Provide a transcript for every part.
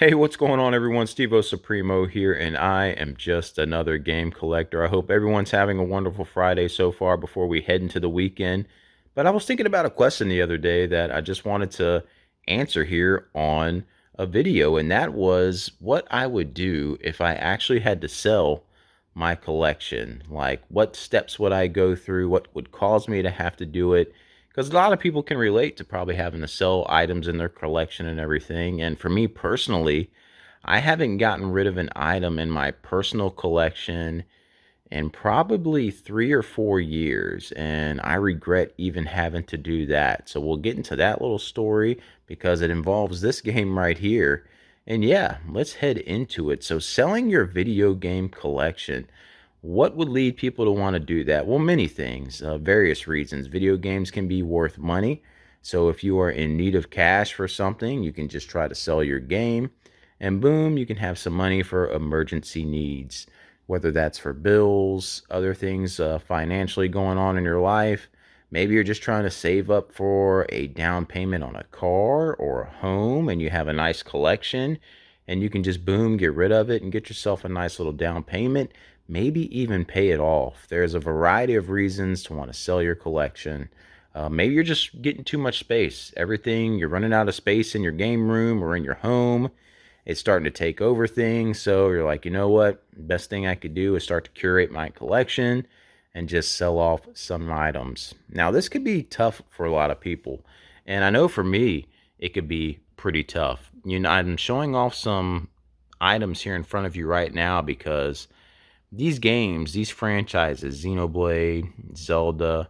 Hey, what's going on, everyone? Stevo Supremo here, and I am just another game collector. I hope everyone's having a wonderful Friday so far before we head into the weekend. But I was thinking about a question the other day that I just wanted to answer here on a video, and that was what I would do if I actually had to sell my collection. Like, what steps would I go through? What would cause me to have to do it? Because a lot of people can relate to probably having to sell items in their collection and everything. And for me personally, I haven't gotten rid of an item in my personal collection in probably 3 or 4 years, and I regret even having to do that. So we'll get into that little story because it involves this game right here. And yeah, let's head into it. So, selling your video game collection. What would lead people to want to do that? Well, many things, various reasons. Video games can be worth money. So, if you are in need of cash for something, you can just try to sell your game, and boom, you can have some money for emergency needs, whether that's for bills, other things financially going on in your life. Maybe you're just trying to save up for a down payment on a car or a home, and you have a nice collection, and you can just boom, get rid of it and get yourself a nice little down payment, maybe even pay it off. There's a variety of reasons to want to sell your collection. Maybe you're just getting too much space. Everything, you're running out of space in your game room or in your home. It's starting to take over things. So you're like, you know what? Best thing I could do is start to curate my collection and just sell off some items. Now, this could be tough for a lot of people. And I know for me, it could be pretty tough. You know, I'm showing off some items here in front of you right now because these games, these franchises, Xenoblade, Zelda,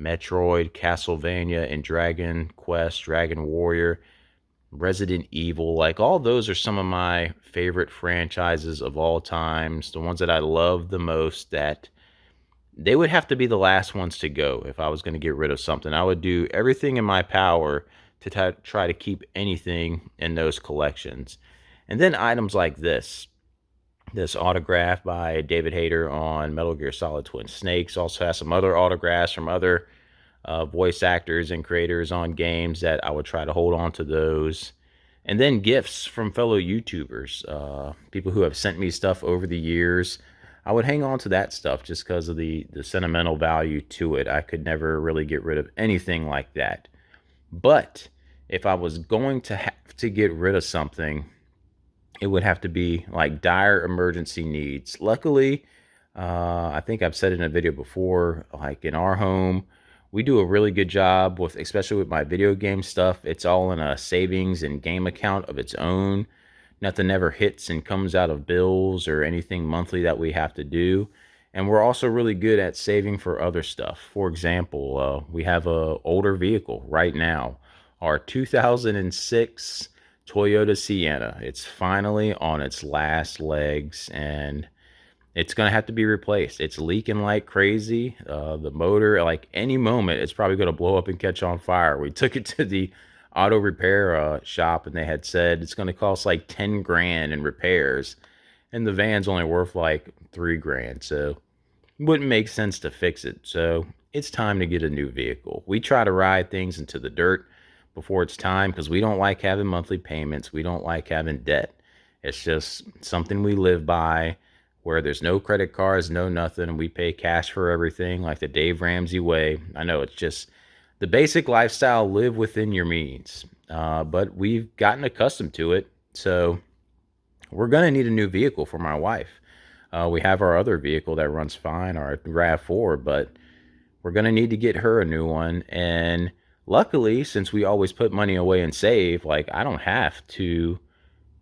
Metroid, Castlevania, and Dragon Quest, Dragon Warrior, Resident Evil, like all those are some of my favorite franchises of all times, the ones that I love the most, that they would have to be the last ones to go if I was going to get rid of something. I would do everything in my power to try to keep anything in those collections. And then items like this autograph by David Hayter on Metal Gear Solid Twin Snakes. Also has some other autographs from other voice actors and creators on games that I would try to hold on to those. And then gifts from fellow YouTubers, people who have sent me stuff over the years. I would hang on to that stuff just because of the sentimental value to it. I could never really get rid of anything like that. But if I was going to have to get rid of something, it would have to be like dire emergency needs. Luckily, I think I've said it in a video before, like in our home, we do a really good job with, especially with my video game stuff. It's all in a savings and game account of its own. Nothing ever hits and comes out of bills or anything monthly that we have to do. And we're also really good at saving for other stuff. For example, we have a older vehicle right now, our 2006 Toyota Sienna. It's finally on its last legs, and it's gonna have to be replaced. It's leaking like crazy. The motor, like any moment, it's probably gonna blow up and catch on fire. We took it to the auto repair shop, and they had said it's gonna cost like 10 grand in repairs, and the van's only worth like 3 grand. So it wouldn't make sense to fix it. So it's time to get a new vehicle. We try to ride things into the dirt before it's time because we don't like having monthly payments. We don't like having debt. It's just something we live by, where there's no credit cards, no nothing, and we pay cash for everything like the Dave Ramsey way. I know it's just the basic lifestyle, live within your means. But we've gotten accustomed to it. So we're going to need a new vehicle for my wife. We have our other vehicle that runs fine, our RAV4, but we're going to need to get her a new one. And luckily, since we always put money away and save, like I don't have to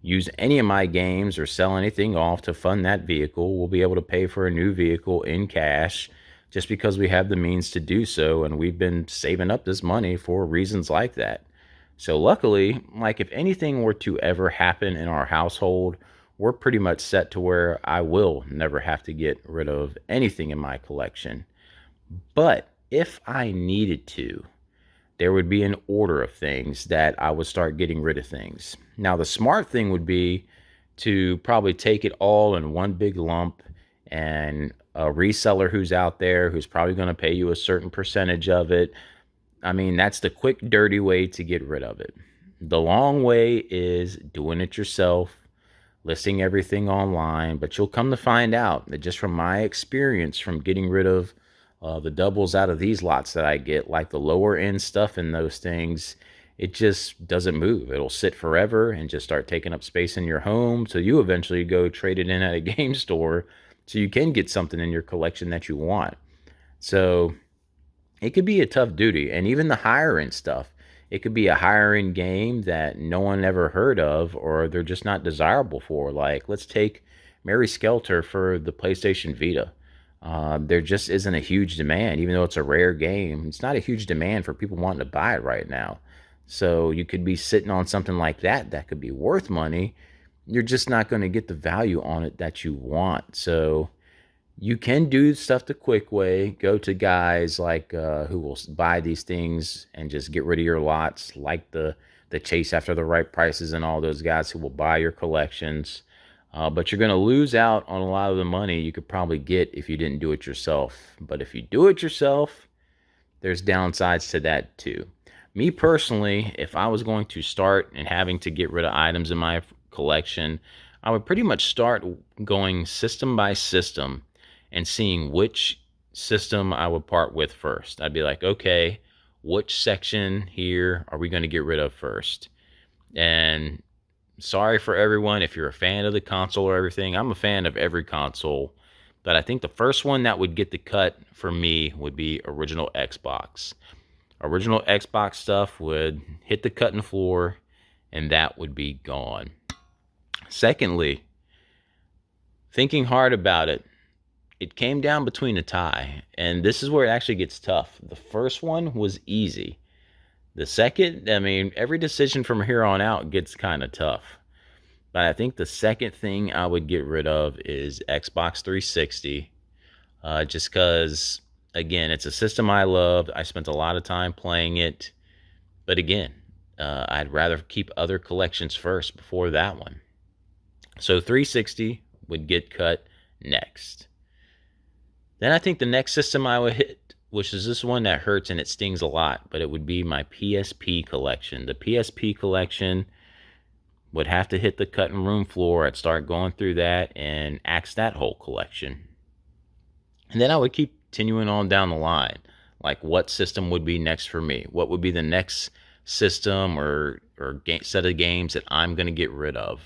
use any of my games or sell anything off to fund that vehicle. We'll be able to pay for a new vehicle in cash just because we have the means to do so. And we've been saving up this money for reasons like that. So luckily, like if anything were to ever happen in our household, we're pretty much set to where I will never have to get rid of anything in my collection. But if I needed to, there would be an order of things that I would start getting rid of things. Now, the smart thing would be to probably take it all in one big lump, and a reseller who's out there who's probably going to pay you a certain percentage of it. I mean, that's the quick, dirty way to get rid of it. The long way is doing it yourself, listing everything online, but you'll come to find out that just from my experience from getting rid of the doubles out of these lots that I get, like the lower end stuff in those things, it just doesn't move. It'll sit forever and just start taking up space in your home. So you eventually go trade it in at a game store so you can get something in your collection that you want. So it could be a tough duty. And even the higher end stuff, it could be a higher end game that no one ever heard of or they're just not desirable for. Like, let's take Mary Skelter for the PlayStation Vita. There just isn't a huge demand, even though it's a rare game. It's not a huge demand for people wanting to buy it right now. So you could be sitting on something like that that could be worth money. You're just not going to get the value on it that you want. So you can do stuff the quick way. Go to guys like who will buy these things and just get rid of your lots, like the chase after the right prices and all those guys who will buy your collections. But you're going to lose out on a lot of the money you could probably get if you didn't do it yourself. But if you do it yourself, there's downsides to that too. Me personally, if I was going to start and having to get rid of items in my collection, I would pretty much start going system by system and seeing which system I would part with first. I'd be like, okay, which section here are we going to get rid of first? And sorry for everyone if you're a fan of the console or everything. I'm a fan of every console, but I think the first one that would get the cut for me would be original Xbox. Original Xbox stuff would hit the cutting floor, and that would be gone. Secondly, thinking hard about it, it came down between a tie, and this is where it actually gets tough. The first one was easy. The second, I mean, every decision from here on out gets kind of tough. But I think the second thing I would get rid of is Xbox 360, just because, again, it's a system I loved. I spent a lot of time playing it. But again, I'd rather keep other collections first before that one. So 360 would get cut next. Then I think the next system I would hit, which is this one that hurts and it stings a lot, but it would be my PSP collection. The PSP collection would have to hit the cutting room floor. I'd start going through that and axe that whole collection. And then I would keep continuing on down the line. Like, what system would be next for me? What would be the next system or set of games that I'm going to get rid of?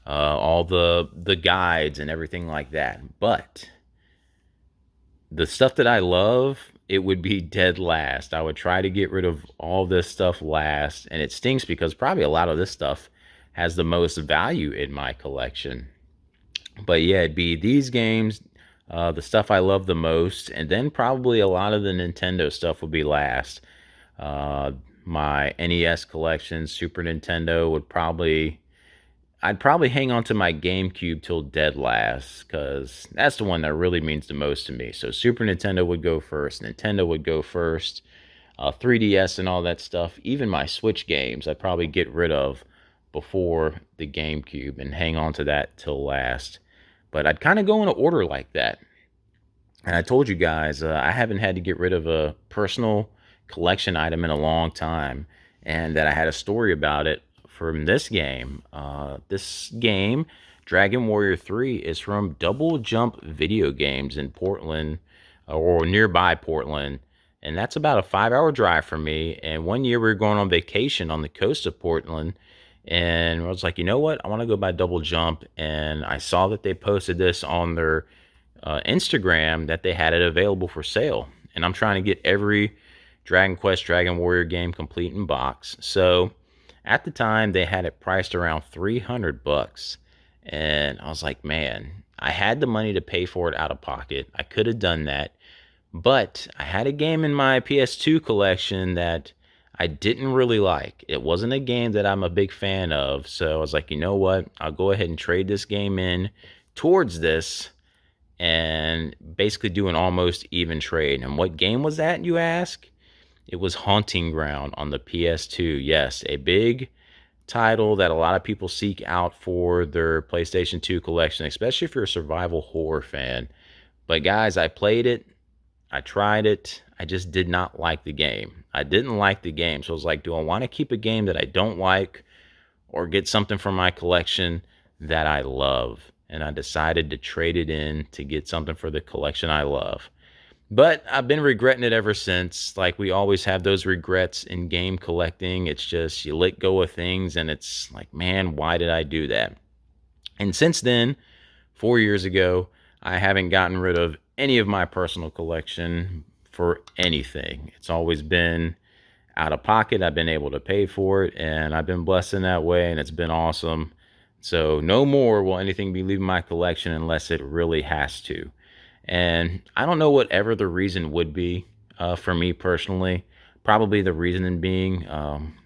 All the guides and everything like that. But the stuff that I love, it would be dead last. I would try to get rid of all this stuff last. And it stinks because probably a lot of this stuff has the most value in my collection. But yeah, it'd be these games, the stuff I love the most, and then probably a lot of the Nintendo stuff would be last. My NES collection, Super Nintendo I'd probably hang on to my GameCube till dead last, because that's the one that really means the most to me. So Super Nintendo would go first, Nintendo would go first, 3DS and all that stuff. Even my Switch games, I'd probably get rid of before the GameCube and hang on to that till last. But I'd kind of go in an order like that. And I told you guys, I haven't had to get rid of a personal collection item in a long time, and that I had a story about it from this game. This game, Dragon Warrior 3, is from Double Jump Video Games in Portland, or nearby Portland. And that's about a 5-hour drive from me. And one year we were going on vacation on the coast of Portland. And I was like, you know what? I want to go by Double Jump. And I saw that they posted this on their Instagram, that they had it available for sale. And I'm trying to get every Dragon Quest, Dragon Warrior game complete in box. So at the time, they had it priced around $300. And I was like, man, I had the money to pay for it out of pocket. I could have done that. But I had a game in my PS2 collection that I didn't really like. It wasn't a game that I'm a big fan of. So I was like, you know what? I'll go ahead and trade this game in towards this and basically do an almost even trade. And what game was that, you ask? It was Haunting Ground on the PS2. Yes, a big title that a lot of people seek out for their PlayStation 2 collection, especially if you're a survival horror fan. But guys, I played it. I tried it. I just did not like the game. I didn't like the game. So I was like, do I want to keep a game that I don't like or get something from my collection that I love? And I decided to trade it in to get something for the collection I love. But I've been regretting it ever since. Like, we always have those regrets in game collecting. It's just you let go of things and it's like, man, why did I do that? And since then, 4 years ago, I haven't gotten rid of any of my personal collection for anything. It's always been out of pocket. I've been able to pay for it, and I've been blessed in that way, and it's been awesome. So, no more will anything be leaving my collection unless it really has to. And I don't know whatever the reason would be for me personally. Probably the reasoning being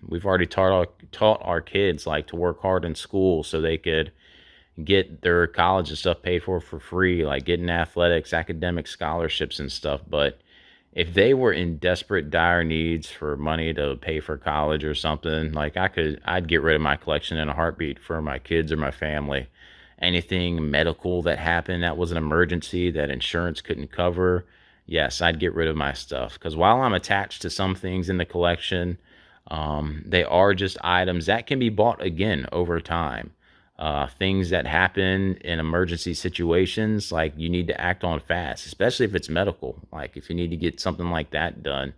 we've already taught our kids like to work hard in school so they could get their college and stuff paid for free, like getting athletics, academic scholarships and stuff. But if they were in desperate, dire needs for money to pay for college or something, like I'd get rid of my collection in a heartbeat for my kids or my family. Anything medical that happened that was an emergency that insurance couldn't cover, yes, I'd get rid of my stuff. Because while I'm attached to some things in the collection, they are just items that can be bought again over time. Things that happen in emergency situations, like you need to act on fast, especially if it's medical. Like if you need to get something like that done,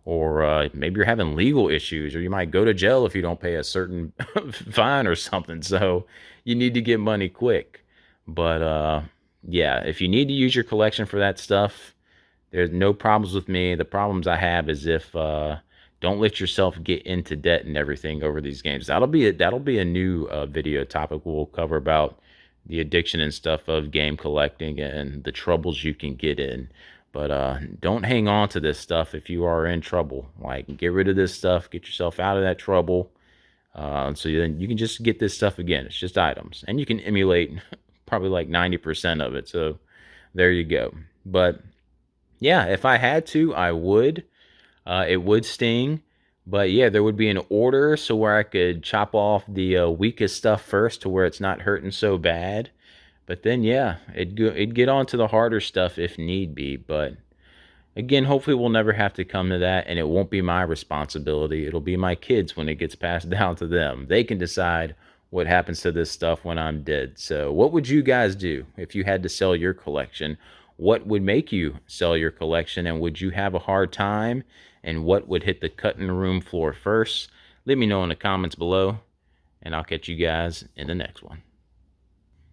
or maybe you're having legal issues, or you might go to jail if you don't pay a certain fine or something. So you need to get money quick. But yeah, if you need to use your collection for that stuff, there's no problems with me. The problems I have is if don't let yourself get into debt and everything over these games. That'll be a new video topic we'll cover about the addiction and stuff of game collecting and the troubles you can get in. But don't hang on to this stuff if you are in trouble. Like, get rid of this stuff, get yourself out of that trouble. So then you can just get this stuff again. It's just items, and you can emulate probably like 90% of it. So there you go. But yeah, if I had to, I would. It would sting, but yeah, there would be an order so where I could chop off the weakest stuff first to where it's not hurting so bad. But then, yeah, it'd get on to the harder stuff if need be. But again, hopefully, we'll never have to come to that, and it won't be my responsibility. It'll be my kids when it gets passed down to them. They can decide what happens to this stuff when I'm dead. So, what would you guys do if you had to sell your collection? What would make you sell your collection, and would you have a hard time? And what would hit the cutting room floor first? Let me know in the comments below, and I'll catch you guys in the next one.